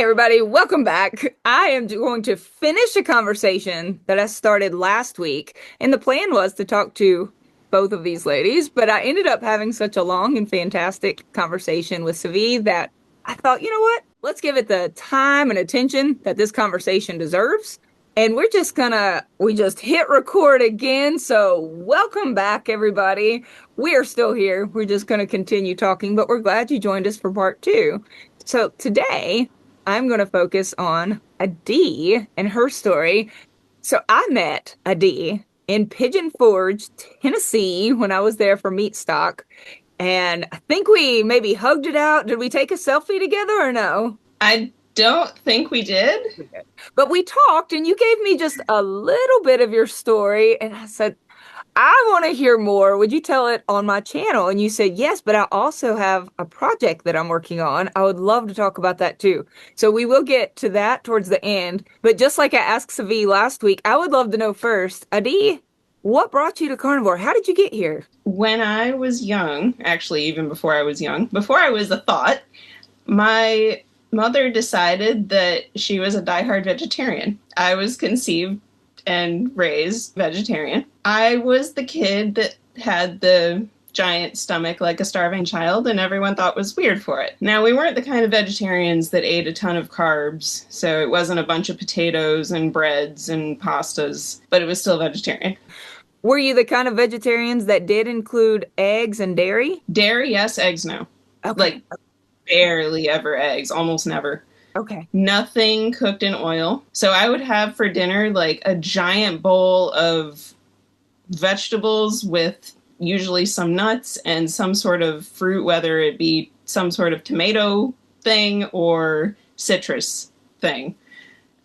Hey, everybody, welcome back. I am going to finish a conversation that I started last week, and the plan was to talk to both of these ladies, but I ended up having such a long and fantastic conversation with Tzivi that I thought, you know what? Let's give it the time and attention that this conversation deserves. And we just hit record again. So welcome back, everybody. We are still here. We're just gonna continue talking, but we're glad you joined us for part two. So today, I'm going to focus on Adee and her story. So I met Adee in Pigeon Forge, Tennessee, when I was there for Meat Stock. And I think we maybe hugged it out. Did we take a selfie together or no? I don't think we did. But we talked, and you gave me just a little bit of your story. And I said, I want to hear more. Would you tell it on my channel? And you said, yes, but I also have a project that I'm working on. I would love to talk about that too. So we will get to that towards the end. But just like I asked Tzivi last week, I would love to know first, Adee, what brought you to Carnivore? How did you get here? When I was young, actually, even before I was young, before I was a thought, my mother decided that she was a diehard vegetarian. I was conceived and raised vegetarian. I was the kid that had the giant stomach like a starving child, and everyone thought was weird for it. Now, we weren't the kind of vegetarians that ate a ton of carbs, so it wasn't a bunch of potatoes and breads and pastas, but it was still vegetarian. Were you the kind of vegetarians that did include eggs and dairy? Dairy, yes. Eggs, no. Okay. Like, barely ever eggs, almost never. Okay. Nothing cooked in oil. So I would have for dinner like a giant bowl of vegetables with usually some nuts and some sort of fruit, whether it be some sort of tomato thing or citrus thing.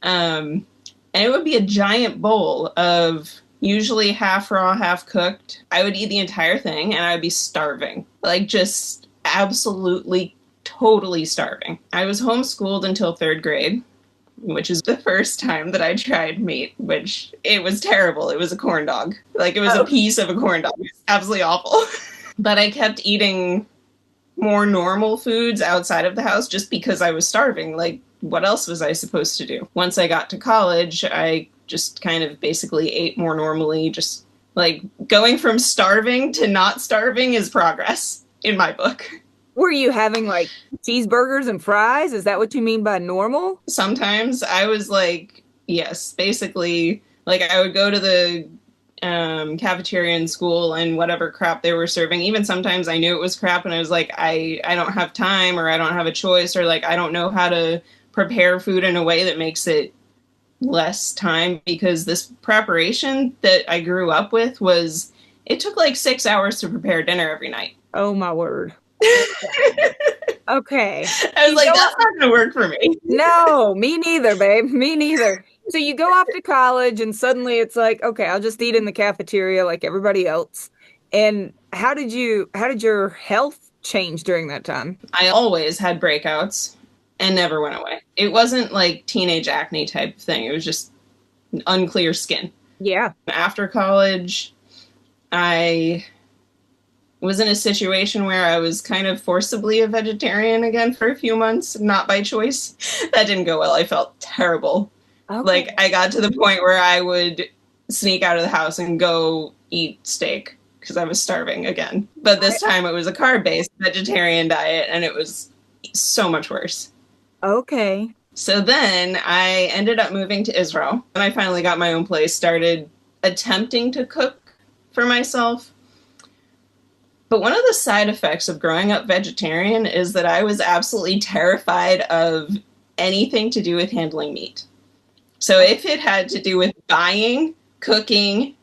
And it would be a giant bowl of usually half raw, half cooked. I would eat the entire thing and I would be starving. Like, just absolutely, totally starving. I was homeschooled until third grade, which is the first time that I tried meat, which it was terrible. It was a corn dog. Like, it was a piece of a corn dog. It was absolutely awful. But I kept eating more normal foods outside of the house just because I was starving. Like, what else was I supposed to do? Once I got to college, I just kind of basically ate more normally. Just like going from starving to not starving is progress in my book. Were you having like cheeseburgers and fries? Is that what you mean by normal? Sometimes I was like, yes, basically, like I would go to the cafeteria in school and whatever crap they were serving. Even sometimes I knew it was crap and I was like, I don't have time, or I don't have a choice, or like I don't know how to prepare food in a way that makes it less time, because this preparation that I grew up with was, it took like 6 hours to prepare dinner every night. Oh my word. Okay. I was like, that's not gonna work for me. No, me neither, babe. Me neither. So you go off to college and suddenly it's like, okay, I'll just eat in the cafeteria like everybody else. And how did your health change during that time? I always had breakouts and never went away. It wasn't like teenage acne type thing. It was just unclear skin. Yeah. After college, I was in a situation where I was kind of forcibly a vegetarian again for a few months, not by choice. That didn't go well. I felt terrible. Okay. Like, I got to the point where I would sneak out of the house and go eat steak because I was starving again. But this time it was a carb-based vegetarian diet, and it was so much worse. Okay. So then I ended up moving to Israel, and I finally got my own place, started attempting to cook for myself. But one of the side effects of growing up vegetarian is that I was absolutely terrified of anything to do with handling meat. So if it had to do with buying, cooking,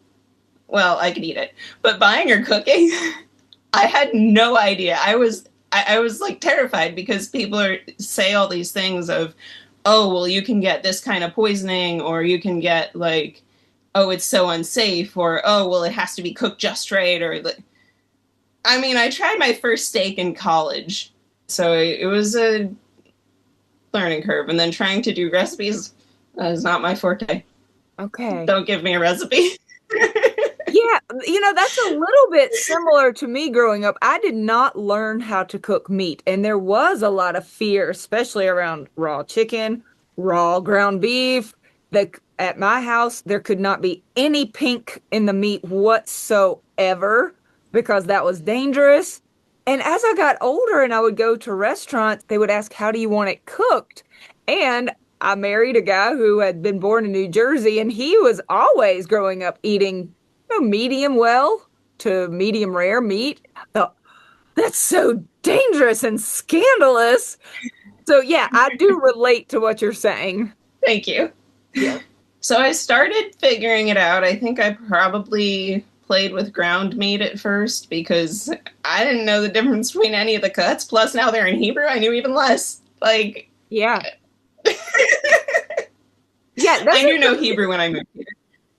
well, I could eat it. But buying or cooking, I had no idea. I was like terrified because people say all these things of, oh, well, you can get this kind of poisoning, or you can get like, oh, it's so unsafe, or, oh, well, it has to be cooked just right, or I mean, I tried my first steak in college, so it was a learning curve. And then trying to do recipes is not my forte. Okay. Don't give me a recipe. Yeah, that's a little bit similar to me growing up. I did not learn how to cook meat, and there was a lot of fear, especially around raw chicken, raw ground beef. At my house, there could not be any pink in the meat whatsoever because that was dangerous. And as I got older and I would go to restaurants, they would ask, "How do you want it cooked?" And I married a guy who had been born in New Jersey, and he was always growing up eating medium well to medium rare meat. I thought, that's so dangerous and scandalous. So yeah, I do relate to what you're saying. Thank you. Yeah. So I started figuring it out. I think I probably played with ground meat at first because I didn't know the difference between any of the cuts. Plus, now they're in Hebrew. I knew even less. Like, yeah. Yeah, I knew no Hebrew when I moved here.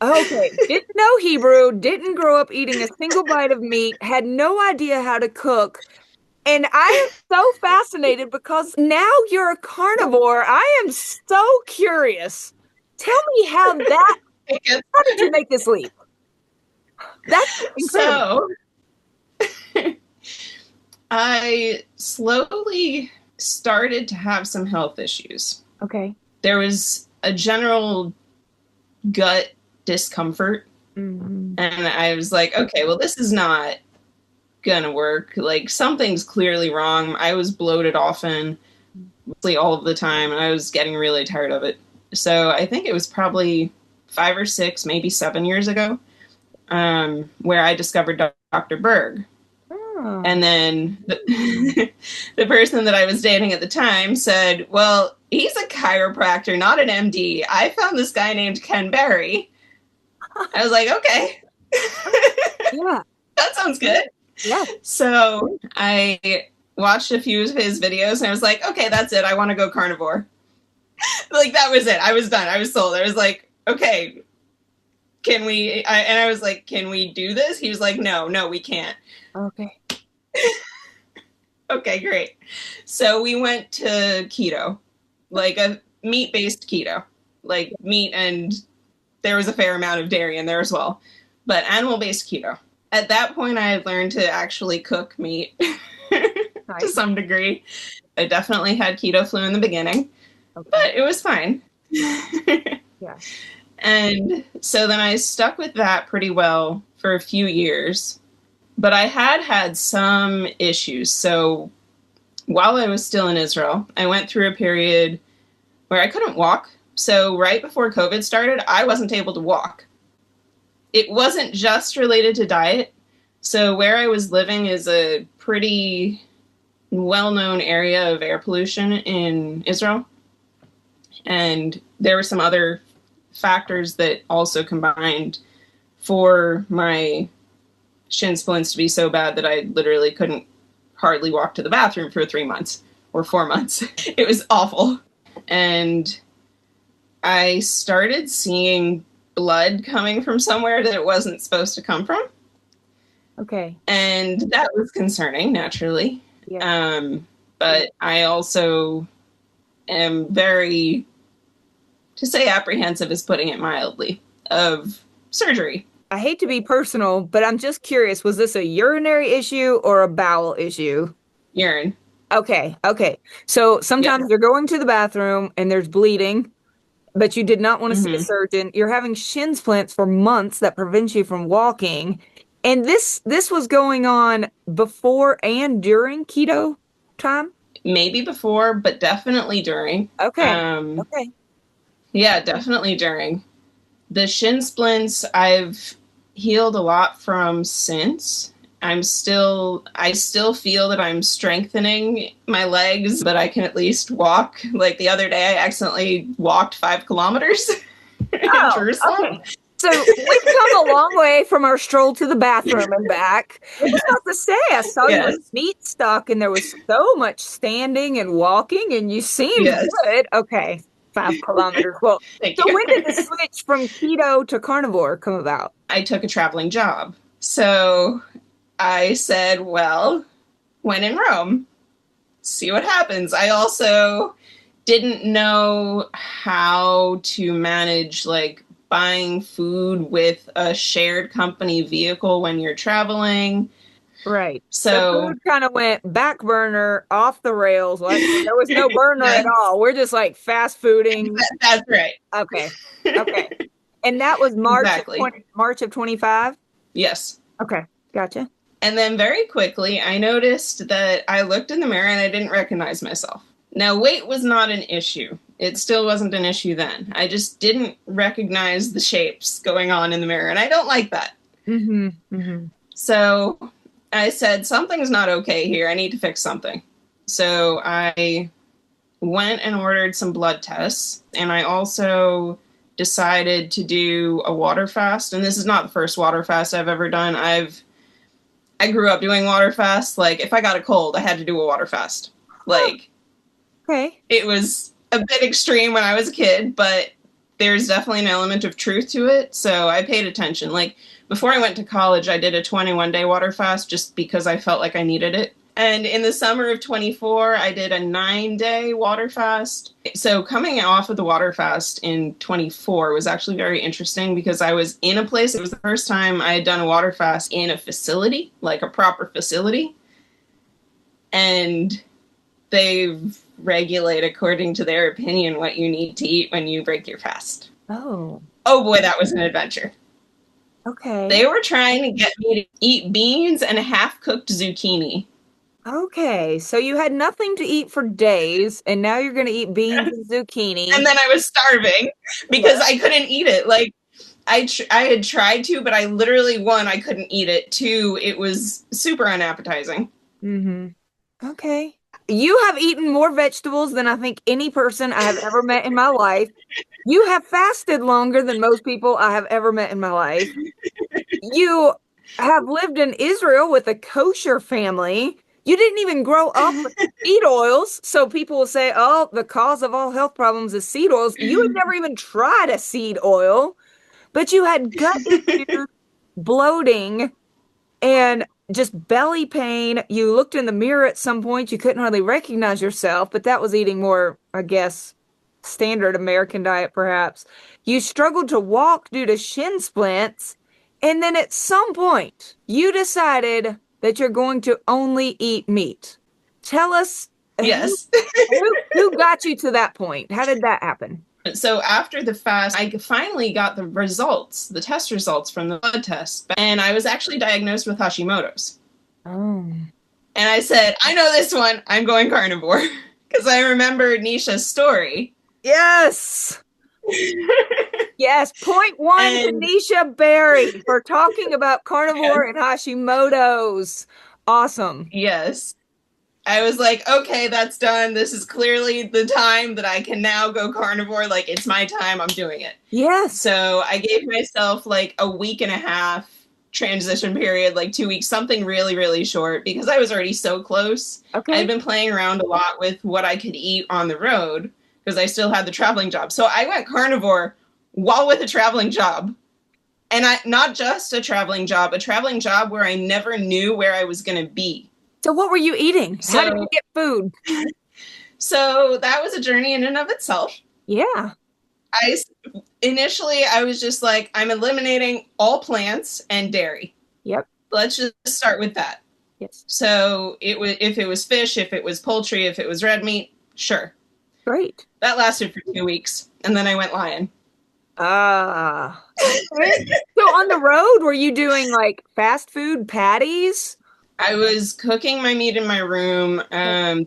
Okay. Didn't know Hebrew, didn't grow up eating a single bite of meat, had no idea how to cook. And I am so fascinated because now you're a carnivore. I am so curious. Tell me how did you make this leap? That's incredible. So, I slowly started to have some health issues. Okay. There was a general gut discomfort. Mm-hmm. And I was like, okay, well, this is not gonna work. Like, something's clearly wrong. I was bloated often, mostly all of the time, and I was getting really tired of it. So I think it was probably 5 or 6, maybe 7 years ago, where I discovered Dr. Berg. Oh. And then the person that I was dating at the time said, well, he's a chiropractor, not an MD. I found this guy named Ken Berry. I was like, okay. Yeah. That sounds good. Yeah. So I watched a few of his videos and I was like, okay, that's it. I want to go carnivore. Like, that was it. I was done. I was sold. I was like, okay, can we, and I was like, can we do this? He was like, no, we can't. Okay. Okay, great. So we went to keto, like a meat-based keto, like meat, and there was a fair amount of dairy in there as well, but animal-based keto. At that point, I had learned to actually cook meat to some degree. I definitely had keto flu in the beginning, but it was fine. Yeah. And so then I stuck with that pretty well for a few years. But I had some issues. So while I was still in Israel, I went through a period where I couldn't walk. So right before COVID started, I wasn't able to walk. It wasn't just related to diet. So where I was living is a pretty well-known area of air pollution in Israel. And there were some other factors that also combined for my shin splints to be so bad that I literally couldn't hardly walk to the bathroom for 3 months or 4 months. It was awful. And I started seeing blood coming from somewhere that it wasn't supposed to come from. Okay. And that was concerning, naturally. Yeah. But I also am very, to say apprehensive is putting it mildly, of surgery. I hate to be personal, but I'm just curious, was this a urinary issue or a bowel issue? Urine. Okay. So sometimes you're going to the bathroom and there's bleeding, but you did not want to see a surgeon. You're having shin splints for months that prevents you from walking. And this was going on before and during keto time? Maybe before, but definitely during. Okay. Okay. Yeah, definitely during. The shin splints I've healed a lot from since. I still feel that I'm strengthening my legs, but I can at least walk. Like the other day, I accidentally walked 5 kilometers in Jerusalem. Okay. So we've come a long way from our stroll to the bathroom and back. I was about to say, I saw you with meat stock and there was so much standing and walking and you seemed good. Okay. 5 kilometers. Well, so when did the switch from keto to carnivore come about? I took a traveling job. So I said, well, when in Rome, see what happens. I also didn't know how to manage like buying food with a shared company vehicle when you're traveling. Right. So food kind of went back burner, off the rails. Like there was no burner yes, at all. We're just like fast fooding. that's right. Okay. Okay. And that was Exactly. March of 25? Yes. Okay. Gotcha. And then very quickly, I noticed that I looked in the mirror and I didn't recognize myself. Now, weight was not an issue. It still wasn't an issue then. I just didn't recognize the shapes going on in the mirror, and I don't like that. Mm-hmm. Mm-hmm. So I said, something's not okay here. I need to fix something. So I went and ordered some blood tests, and I also decided to do a water fast. And this is not the first water fast I've ever done. I grew up doing water fasts. Like, if I got a cold, I had to do a water fast. Like, Okay. it was a bit extreme when I was a kid, but there's definitely an element of truth to it. So I paid attention. Like, before I went to college, I did a 21-day water fast just because I felt like I needed it. And in the summer of 24, I did a 9-day water fast. So coming off of the water fast in 24 was actually very interesting because I was in a place. It was the first time I had done a water fast in a facility, like a proper facility. And they regulate according to their opinion what you need to eat when you break your fast. Oh. Oh boy, that was an adventure. Okay. They were trying to get me to eat beans and a half-cooked zucchini. Okay. So you had nothing to eat for days, and now you're going to eat beans and zucchini. And then I was starving because I couldn't eat it. Like, I had tried to, but I literally, one, I couldn't eat it. Two, it was super unappetizing. Mm-hmm. Okay. You have eaten more vegetables than I think any person I have ever met in my life. You have fasted longer than most people I have ever met in my life. You have lived in Israel with a kosher family. You didn't even grow up with seed oils. So people will say, oh, the cause of all health problems is seed oils. You had never even tried a seed oil, but you had gut issues, bloating, and just belly pain. You looked in the mirror at some point. You couldn't hardly recognize yourself, but that was eating more, I guess, standard American diet, perhaps. You struggled to walk due to shin splints. And then at some point, you decided that you're going to only eat meat. Tell us Yes. who got you to that point? How did that happen? So after the fast, I finally got the results, the test results from the blood test. And I was actually diagnosed with Hashimoto's. Oh. And I said, I know this one. I'm going carnivore. Because I remembered Nisha's story. Yes. Yes. Point one to Nisha Berry for talking about carnivore and Hashimoto's. Awesome. Yes. I was like, okay, that's done. This is clearly the time that I can now go carnivore. Like, it's my time. I'm doing it. Yes. So I gave myself like a week and a half transition period, like 2 weeks, something really, really short because I was already so close. Okay. I'd been playing around a lot with what I could eat on the road because I still had the traveling job. So I went carnivore while with a traveling job. And not just a traveling job where I never knew where I was going to be. So what were you eating? How did you get food? So that was a journey in and of itself. Yeah. Initially, I was just like, I'm eliminating all plants and dairy. Yep. Let's just start with that. Yes. So if it was fish, if it was poultry, if it was red meat, sure. Great. That lasted for 2 weeks. And then I went lion. Ah. So on the road, were you doing like fast food patties? I was cooking my meat in my room.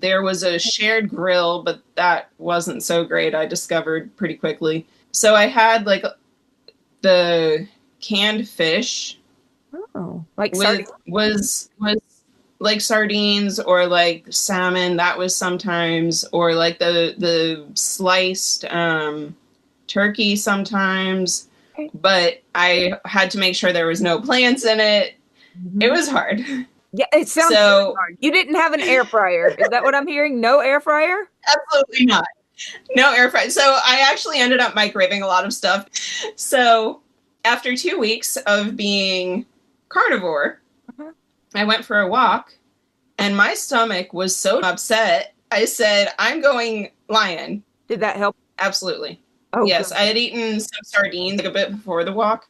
There was a shared grill, but that wasn't so great. I discovered pretty quickly. So I had like the canned fish. Oh, like sardines? Was like sardines or like salmon. That was sometimes, or like the sliced turkey sometimes. Okay. But I had to make sure there was no plants in it. Mm-hmm. It was hard. Yeah, it sounds really hard. You didn't have an air fryer. Is that what I'm hearing? No air fryer? Absolutely not. No air fryer. So I actually ended up microwaving a lot of stuff. So after 2 weeks of being carnivore, I went for a walk and my stomach was so upset. I said, I'm going lion. Did that help? Absolutely. Oh, Yes, God. I had eaten some sardines like a bit before the walk,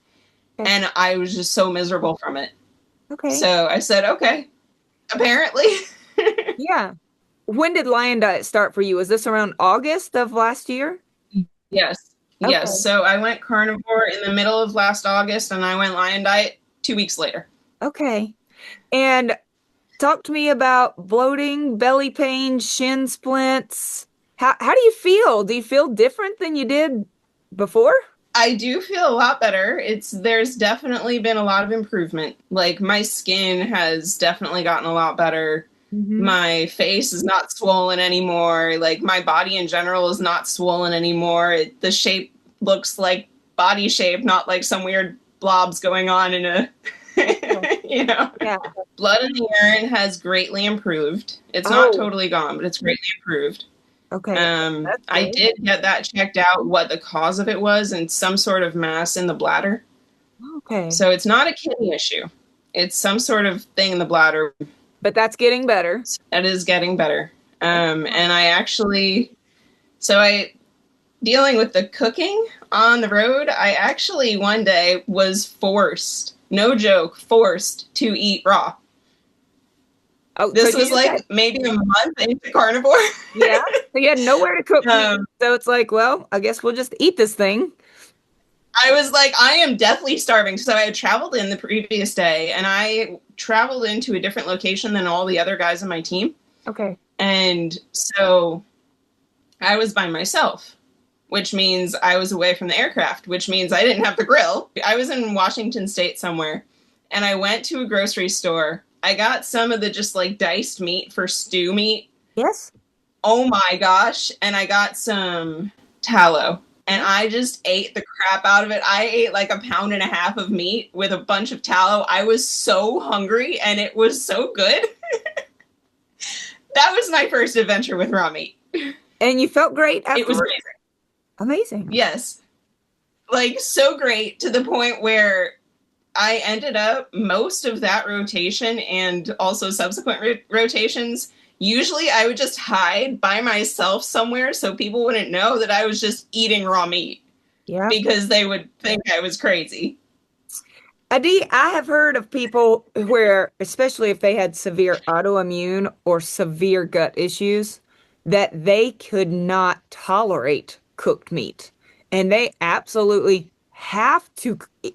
Okay. and I was just so miserable from it. Okay. So I said, okay, apparently. Yeah. When did Lion Diet start for you? Was this around August of last year? Yes. Yes. Okay. So I went carnivore in the middle of last August and I went lion diet 2 weeks later. Okay. And talk to me about bloating, belly pain, shin splints. How do you feel? Do you feel different than you did before? I do feel a lot better. There's definitely been a lot of improvement. Like my skin has definitely gotten a lot better. Hmm. My face is not swollen anymore. Like my body in general is not swollen anymore. The shape looks like body shape, not like some weird blobs going on in a, Okay. you know. Yeah. Blood in the urine has greatly improved. It's not Oh, totally gone, but it's greatly improved. okay. That's I good. did get that checked out, what the cause of it was, and some sort of mass in the bladder. Okay. So it's not a kidney issue. It's some sort of thing in the bladder But that's getting better. that is getting better. And I actually, so I, dealing with the cooking on the road, I actually one day was forced, no joke, forced to eat raw. Oh, This because you was just had, like maybe a month into carnivore. yeah. So you had nowhere to cook meat. um, So it's like, well, I guess we'll just eat this thing. I was like, I am deathly starving. So I had traveled in the previous day and I traveled into a different location than all the other guys on my team. Okay. And so I was by myself, which means I was away from the aircraft, which means I didn't have the grill. I was in Washington State somewhere and I went to a grocery store. I got some of the just like diced meat for stew meat. Yes. Oh my gosh. And I got some tallow and I just ate the crap out of it. I ate like a pound and a half of meat with a bunch of tallow. I was so hungry and it was so good. That was my first adventure with raw meat. And you felt great It was afterward? amazing. Amazing. Yes. Like so great to the point where I ended up most of that rotation and also subsequent rotations. Usually I would just hide by myself somewhere so people wouldn't know that I was just eating raw meat Yeah. because they would think I was crazy. Adi, I have heard of people where, especially if they had severe autoimmune or severe gut issues, that they could not tolerate cooked meat. And they absolutely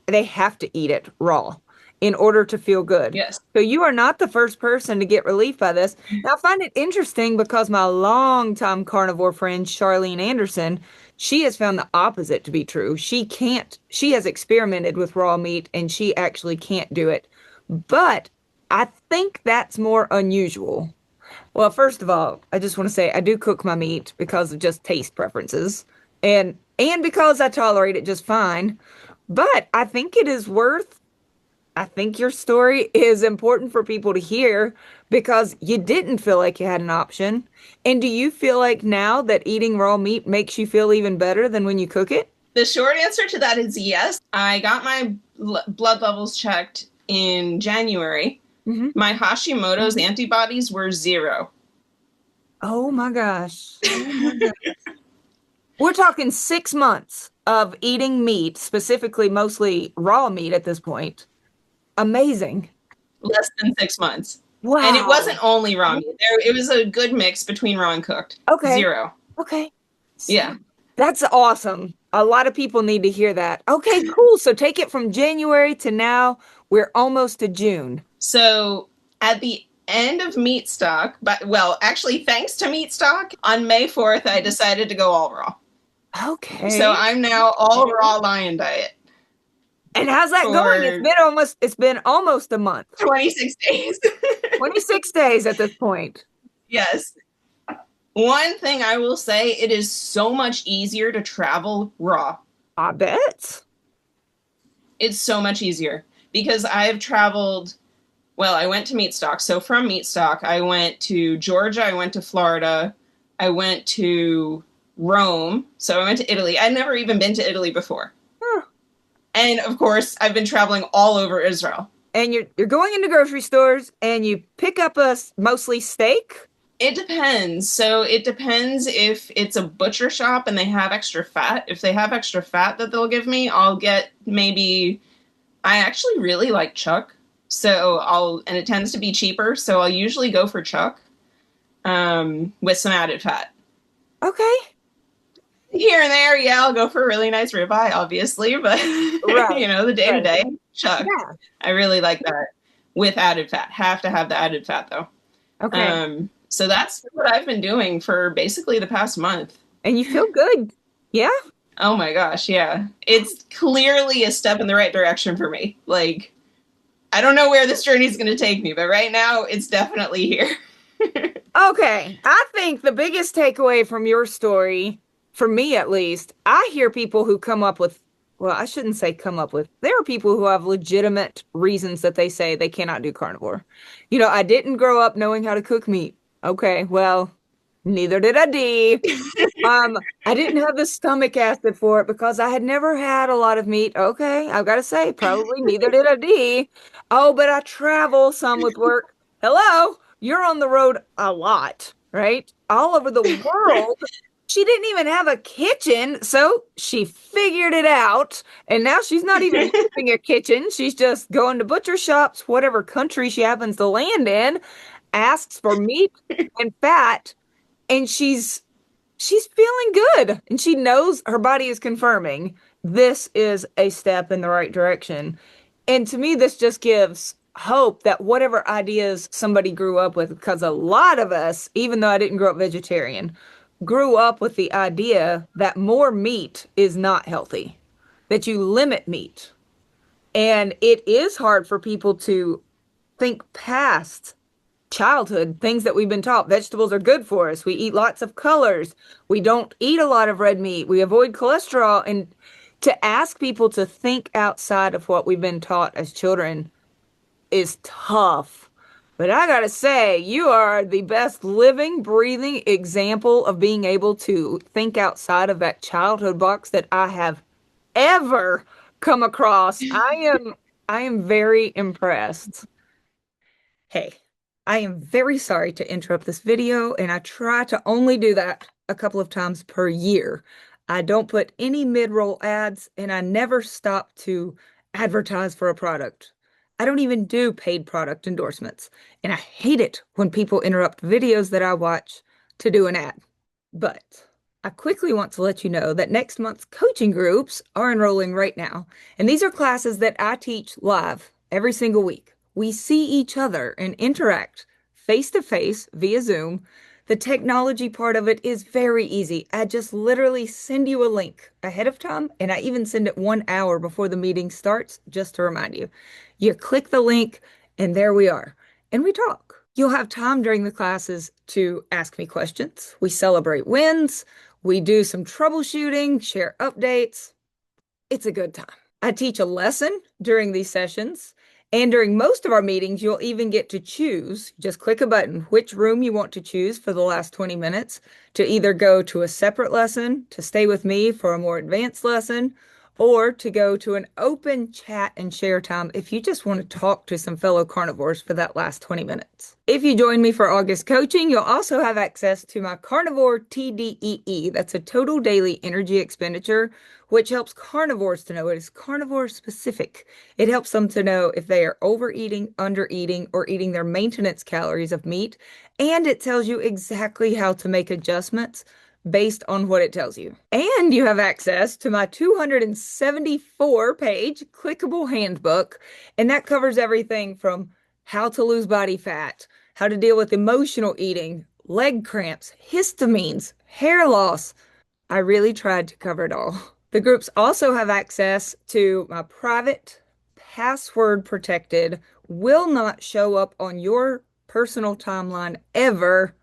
they have to eat it raw in order to feel good. Yes. So you are not the first person to get relief by this. Now, I find it interesting because my longtime carnivore friend, Charlene Anderson, she has found the opposite to be true. She has experimented with raw meat and she actually can't do it. But I think that's more unusual. Well, first of all, I just want to say I do cook my meat because of just taste preferences and because I tolerate it just fine. But I think it is worth I think your story is important for people to hear because you didn't feel like you had an option. And do you feel like now that eating raw meat makes you feel even better than when you cook it? The short answer to that is yes. I got my blood levels checked in January. Hmm. My Hashimoto's antibodies were 0. Oh my gosh. Oh my gosh. We're talking 6 months of eating meat, specifically mostly raw meat at this point. Amazing. Less than 6 months. And it Wow. wasn't only raw meat. It was a good mix between raw and cooked. Okay. 0. Okay. Yeah. That's awesome. A lot of people need to hear that. Okay, cool. So take it from January to now. We're almost to June. So at the end of meat stock, but well, actually, thanks to meat stock, on May 4th, I decided to go all raw. So Okay. I'm now all raw lion diet And how's that going? for It's been almost a month. 26 days. 26 days at this point. Yes. One thing I will say, it is so much easier to travel raw. I bet. It's so much easier because I've traveled. Well, I went to meat stock. So from meat stock, I went to Georgia, I went to Florida, I went to Rome. So I went to Italy. I'd never even been to Italy before. Huh. And of course, I've been traveling all over Israel. And you're going into grocery stores and you pick up mostly steak. It depends. So it depends if it's a butcher shop and they have extra fat. If they have extra fat that they'll give me, I'll get maybe, I actually really like chuck. And it tends to be cheaper. So I'll usually go for chuck with some added fat. Okay. Here and there, yeah, I'll go for a really nice ribeye, obviously, but Right. the day to Right. day, chuck. Yeah. I really like that with added fat. Have to have the added fat though. Okay. So that's what I've been doing for basically the past month. And you feel good. Yeah. Oh my gosh, yeah. It's clearly a step in the right direction for me. Like, I don't know where this journey is going to take me, but right now it's definitely here. Okay. I think the biggest takeaway from your story, for me at least, I hear people who come up with, well, I shouldn't say come up with, there are people who have legitimate reasons that they say they cannot do carnivore. I didn't grow up knowing how to cook meat. Okay, well, neither did I, D. I didn't have the stomach acid for it because I had never had a lot of meat. Okay, I've got to say, probably neither did I, D. Oh, but I travel some with work. Hello, you're on the road a lot, right? All over the world. She didn't even have a kitchen, so she figured it out. And now she's not even using a kitchen. She's just going to butcher shops, whatever country she happens to land in, asks for meat and fat, and she's feeling good, and she knows her body is confirming this is a step in the right direction. And to me, this just gives hope that whatever ideas somebody grew up with, because a lot of us, even though I didn't grow up vegetarian, grew up with the idea that more meat is not healthy, that you limit meat. And it is hard for people to think past childhood, things that we've been taught. Vegetables are good for us. We eat lots of colors. We don't eat a lot of red meat. We avoid cholesterol. And to ask people to think outside of what we've been taught as children is tough. But I gotta say, you are the best living, breathing example of being able to think outside of that childhood box that I have ever come across. I am very impressed. Hey, I am very sorry to interrupt this video, and I try to only do that a couple of times per year. I don't put any mid-roll ads, and I never stop to advertise for a product. I don't even do paid product endorsements, and I hate it when people interrupt videos that I watch to do an ad. But I quickly want to let you know that next month's coaching groups are enrolling right now, and these are classes that I teach live every single week. We see each other and interact face to face via Zoom. The technology part of it is very easy. I just literally send you a link ahead of time, and I even send it 1 hour before the meeting starts just to remind you. You click the link, and there we are, and we talk. You'll have time during the classes to ask me questions. We celebrate wins. We do some troubleshooting, share updates. It's a good time. I teach a lesson during these sessions. And during most of our meetings, you'll even get to choose, just click a button, which room you want to choose for the last 20 minutes to either go to a separate lesson, to stay with me for a more advanced lesson, or to go to an open chat and share time if you just want to talk to some fellow carnivores for that last 20 minutes. If you join me for August coaching, you'll also have access to my Carnivore TDEE. That's a total daily energy expenditure, which helps carnivores to know it is carnivore specific. It helps them to know if they are overeating, undereating, or eating their maintenance calories of meat. And it tells you exactly how to make adjustments based on what it tells you. And you have access to my 274-page clickable handbook, and that covers everything from how to lose body fat, how to deal with emotional eating, leg cramps, histamines, hair loss. I really tried to cover it all. The groups also have access to my private, password protected, will not show up on your personal timeline ever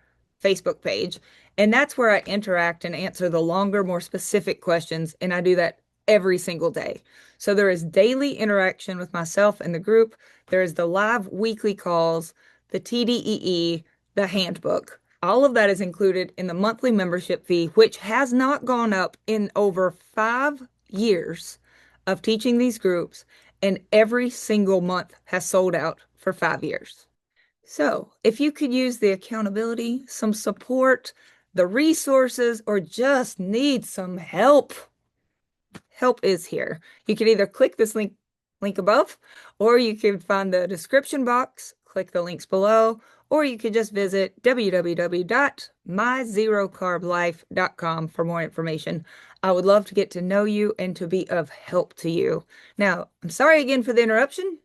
Facebook page. And that's where I interact and answer the longer, more specific questions. And I do that every single day. So there is daily interaction with myself and the group. There is the live weekly calls, the TDEE, the handbook. All of that is included in the monthly membership fee, which has not gone up in over 5 years of teaching these groups, and every single month has sold out for 5 years. So, if you could use the accountability, some support, the resources, or just need some help, help is here. You can either click this link above, or you can find the description box, click the links below, or you could just visit www.myzerocarblife.com for more information. I would love to get to know you and to be of help to you. Now, I'm sorry again for the interruption.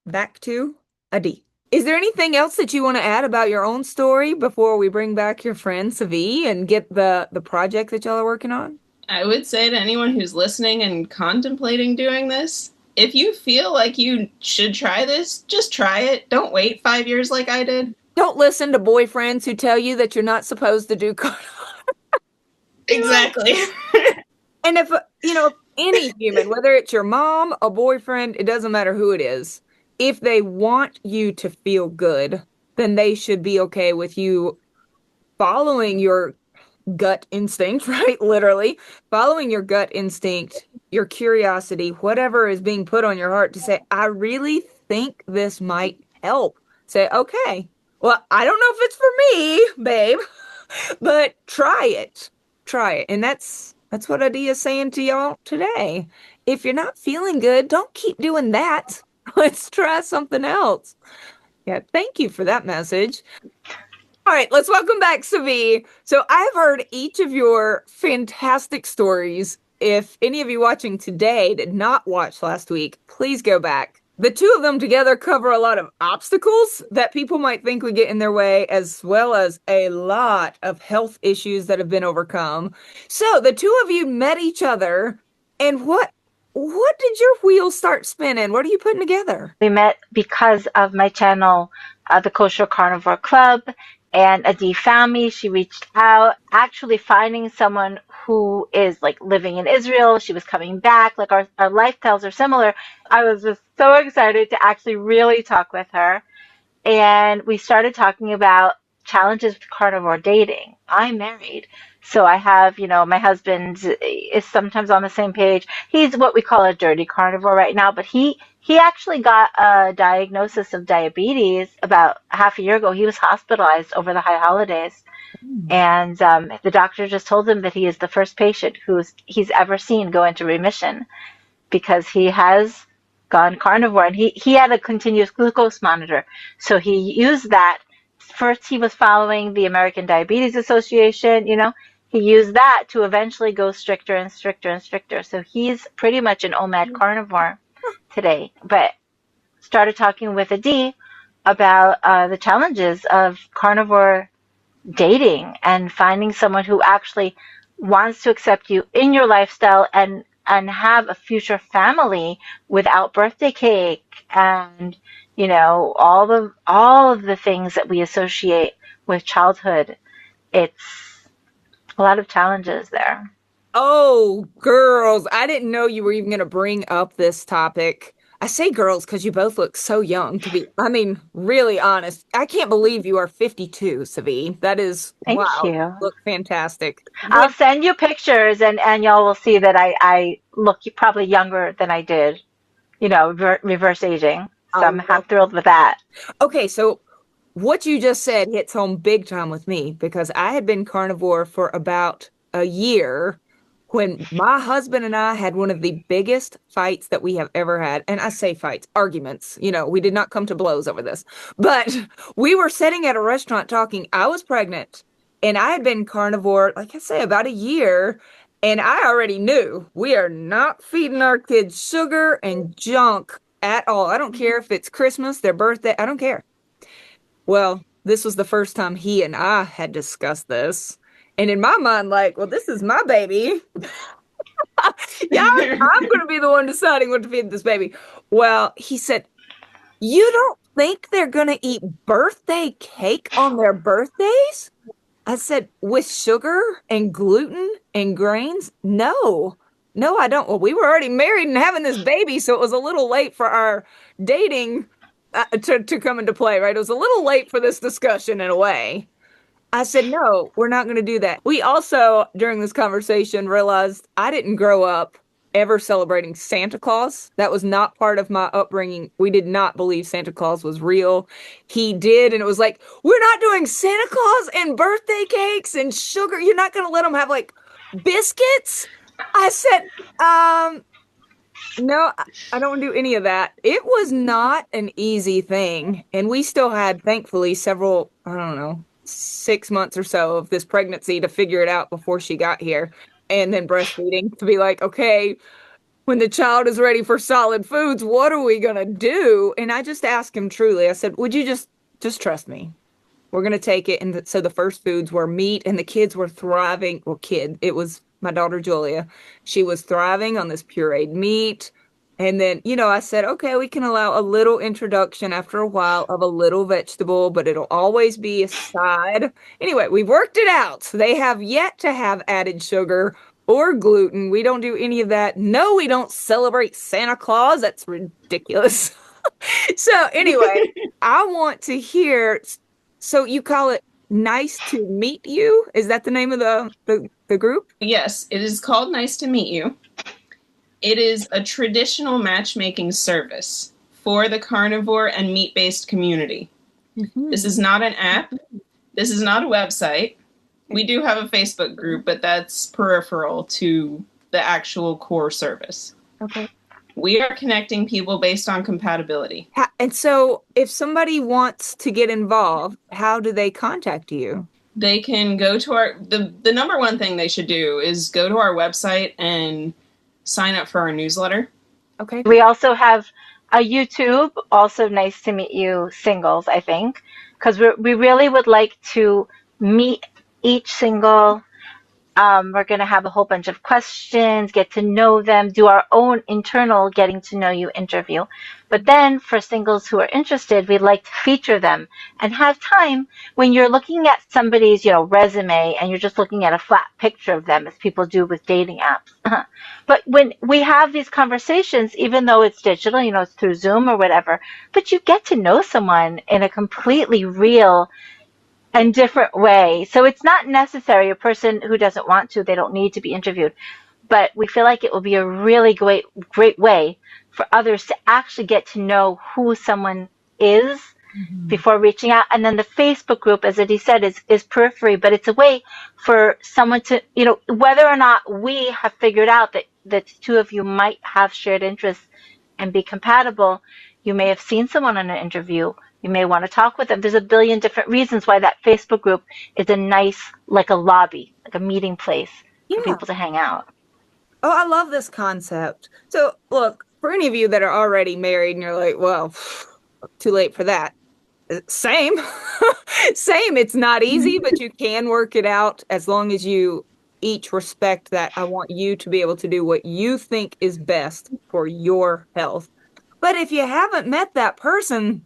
Back to Adi. Is there anything else that you want to add about your own story before we bring back your friend Tzivi and get the project that y'all are working on? I would say to anyone who's listening and contemplating doing this, if you feel like you should try this, just try it. Don't wait 5 years like I did. Don't listen to boyfriends who tell you that you're not supposed to do carnivore. Exactly. And if, any human, whether it's your mom, a boyfriend, it doesn't matter who it is, if they want you to feel good, then they should be okay with you following your gut instinct, right? Literally following your gut instinct, your curiosity, whatever is being put on your heart to say, I really think this might help. Say, okay, well, I don't know if it's for me, babe, but try it. Try it. And that's what Adi is saying to y'all today. If you're not feeling good, don't keep doing that. Let's try something else. Yeah, thank you for that message. All right, let's welcome back Tzivi. So I've heard each of your fantastic stories. If any of you watching today did not watch last week, please go back. The two of them together cover a lot of obstacles that people might think would get in their way, as well as a lot of health issues that have been overcome. So the two of you met each other, and what did your wheels start spinning? What are you putting together? We met because of my channel, the Kosher Carnivore Club, and Adi found me. She reached out, actually finding someone who is like living in Israel. She was coming back, like our lifestyles are similar. I was just so excited to actually really talk with her. And we started talking about challenges with carnivore dating. I'm married. So I have, my husband is sometimes on the same page. He's what we call a dirty carnivore right now, but he actually got a diagnosis of diabetes about half a year ago. He was hospitalized over the high holidays. And the doctor just told him that he is the first patient he's ever seen go into remission because he has gone carnivore, and he had a continuous glucose monitor. So he used that. First, he was following the American Diabetes Association, he used that to eventually go stricter and stricter and stricter. So he's pretty much an OMAD carnivore today. But started talking with Adi about the challenges of carnivore dating and finding someone who actually wants to accept you in your lifestyle and have a future family without birthday cake and all of the things that we associate with childhood. It's a lot of challenges there. Oh, girls, I didn't know you were even going to bring up this topic. I say girls because you both look so young really honest. I can't believe you are 52, Tzivi. That is, Thank wow, you. look fantastic. I'll send you pictures and y'all will see that I look probably younger than I did, reverse aging. So I'm thrilled with that. Okay, so what you just said hits home big time with me because I had been carnivore for about a year when my husband and I had one of the biggest fights that we have ever had. And I say fights, arguments. We did not come to blows over this. But we were sitting at a restaurant talking. I was pregnant and I had been carnivore, like I say, about a year. And I already knew we are not feeding our kids sugar and junk at all. I don't care if it's Christmas, their birthday, I don't care. Well, this was the first time he and I had discussed this. And in my mind, well, this is my baby. Yeah, I'm going to be the one deciding what to feed this baby. Well, he said, you don't think they're going to eat birthday cake on their birthdays? I said, with sugar and gluten and grains? No, I don't. Well, we were already married and having this baby, so it was a little late for our dating to come into play, right? It was a little late for this discussion in a way. I said, no, we're not going to do that. We also, during this conversation, realized I didn't grow up ever celebrating Santa Claus. That was not part of my upbringing. We did not believe Santa Claus was real. He did, and it was like, we're not doing Santa Claus and birthday cakes and sugar. You're not going to let them have like biscuits? I said, no, I don't do any of that. It was not an easy thing. And we still had, thankfully, several, I don't know, 6 months or so of this pregnancy to figure it out before she got here. And then breastfeeding to be like, okay, when the child is ready for solid foods, what are we gonna do? And I just asked him truly, I said, would you just trust me? We're gonna take it. And so the first foods were meat, and the kids were thriving. Well, it was my daughter Julia. She was thriving on this pureed meat. And then, I said, okay, we can allow a little introduction after a while of a little vegetable, but it'll always be a side. Anyway, we've worked it out. So they have yet to have added sugar or gluten. We don't do any of that. No, we don't celebrate Santa Claus. That's ridiculous. So anyway, I want to hear, so you call it Nice to Meet You? Is that the name of the group? Yes, it is called Nice to Meet You. It is a traditional matchmaking service for the carnivore and meat-based community. Mm-hmm. This is not an app. This is not a website. We do have a Facebook group, but that's peripheral to the actual core service. Okay. We are connecting people based on compatibility. And so if somebody wants to get involved, how do they contact you? They can go to the number one thing they should do is go to our website and sign up for our newsletter. Okay. We also have a YouTube, also Nice to Meet You singles, I think, because we really would like to meet each single. We're going to have a whole bunch of questions, get to know them, do our own internal getting to know you interview. But then for singles who are interested, we'd like to feature them and have time when you're looking at somebody's, resume and you're just looking at a flat picture of them as people do with dating apps. But when we have these conversations, even though it's digital, it's through Zoom or whatever, but you get to know someone in a completely real and different way. So it's not necessary a person who doesn't want to, they don't need to be interviewed. But we feel like it will be a really great way for others to actually get to know who someone is before reaching out. And then the Facebook group, as Eddie said, is periphery, but it's a way for someone to, whether or not we have figured out that the two of you might have shared interests and be compatible, you may have seen someone on an interview. You may want to talk with them. There's a billion different reasons why that Facebook group is a nice, like a lobby, like a meeting place for people to hang out. Oh, I love this concept. So look, for any of you that are already married and you're like, well, too late for that. Same. Same. It's not easy, but you can work it out as long as you each respect that I want you to be able to do what you think is best for your health. But if you haven't met that person,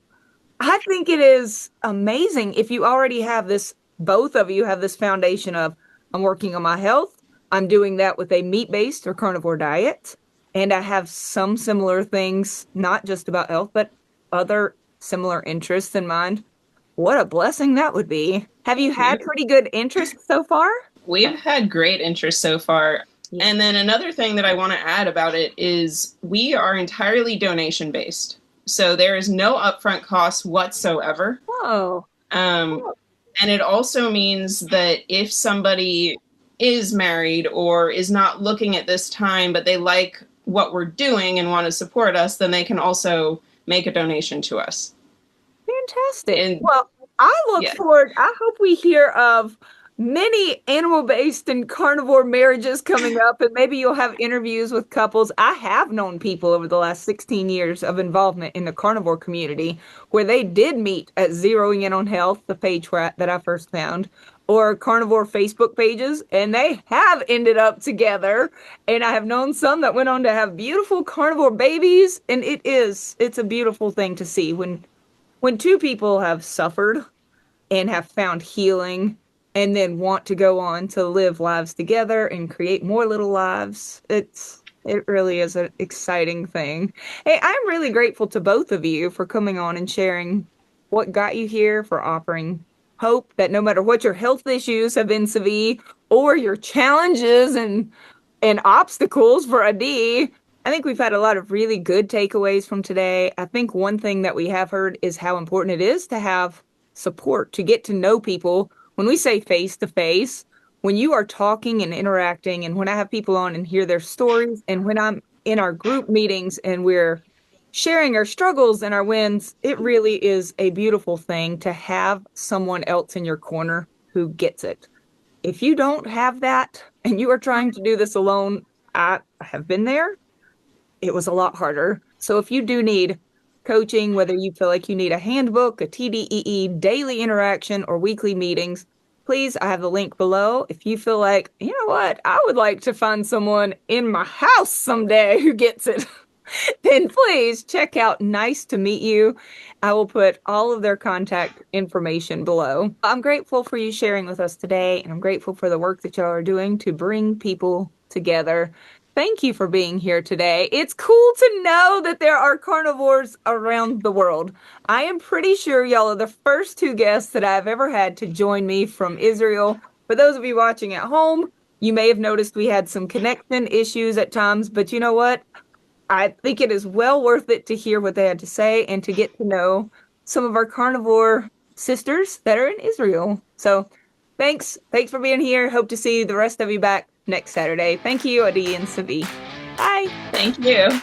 I think it is amazing if you already have this, both of you have this foundation of, I'm working on my health. I'm doing that with a meat-based or carnivore diet. And I have some similar things, not just about health, but other similar interests in mind. What a blessing that would be. Have you had pretty good interest so far? We've had great interest so far. Yeah. And then another thing that I want to add about it is we are entirely donation-based. So there is no upfront cost whatsoever. Whoa. And it also means that if somebody is married or is not looking at this time, but they like what we're doing and want to support us, then they can also make a donation to us. Fantastic. Well, I look forward. I hope we hear of many animal-based and carnivore marriages coming up, and maybe you'll have interviews with couples. I have known people over the last 16 years of involvement in the carnivore community where they did meet at Zeroing In on Health, the page that I first found, or carnivore Facebook pages, and they have ended up together. And I have known some that went on to have beautiful carnivore babies, and it's a beautiful thing to see when two people have suffered and have found healing and then want to go on to live lives together and create more little lives. It really is an exciting thing. Hey, I'm really grateful to both of you for coming on and sharing what got you here, for offering hope that no matter what your health issues have been, Tzivi, or your challenges and and obstacles for Adi. I think we've had a lot of really good takeaways from today. I think one thing that we have heard is how important it is to have support, to get to know people. When we say face to face, when you are talking and interacting, and when I have people on and hear their stories, and when I'm in our group meetings and we're sharing our struggles and our wins, it really is a beautiful thing to have someone else in your corner who gets it. If you don't have that and you are trying to do this alone, I have been there. It was a lot harder. So if you do need coaching, whether you feel like you need a handbook, a TDEE, daily interaction, or weekly meetings, please, I have the link below. If you feel like, you know what, I would like to find someone in my house someday who gets it, then please check out Nice to Meet You. I will put all of their contact information below. I'm grateful for you sharing with us today, and I'm grateful for the work that y'all are doing to bring people together. Thank you for being here today. It's cool to know that there are carnivores around the world. I am pretty sure y'all are the first two guests that I've ever had to join me from Israel. For those of you watching at home, you may have noticed we had some connection issues at times, but you know what? I think it is well worth it to hear what they had to say and to get to know some of our carnivore sisters that are in Israel. So thanks. Thanks for being here. Hope to see the rest of you back next Saturday. Thank you, Adi and Tzivi. Bye. Thank you.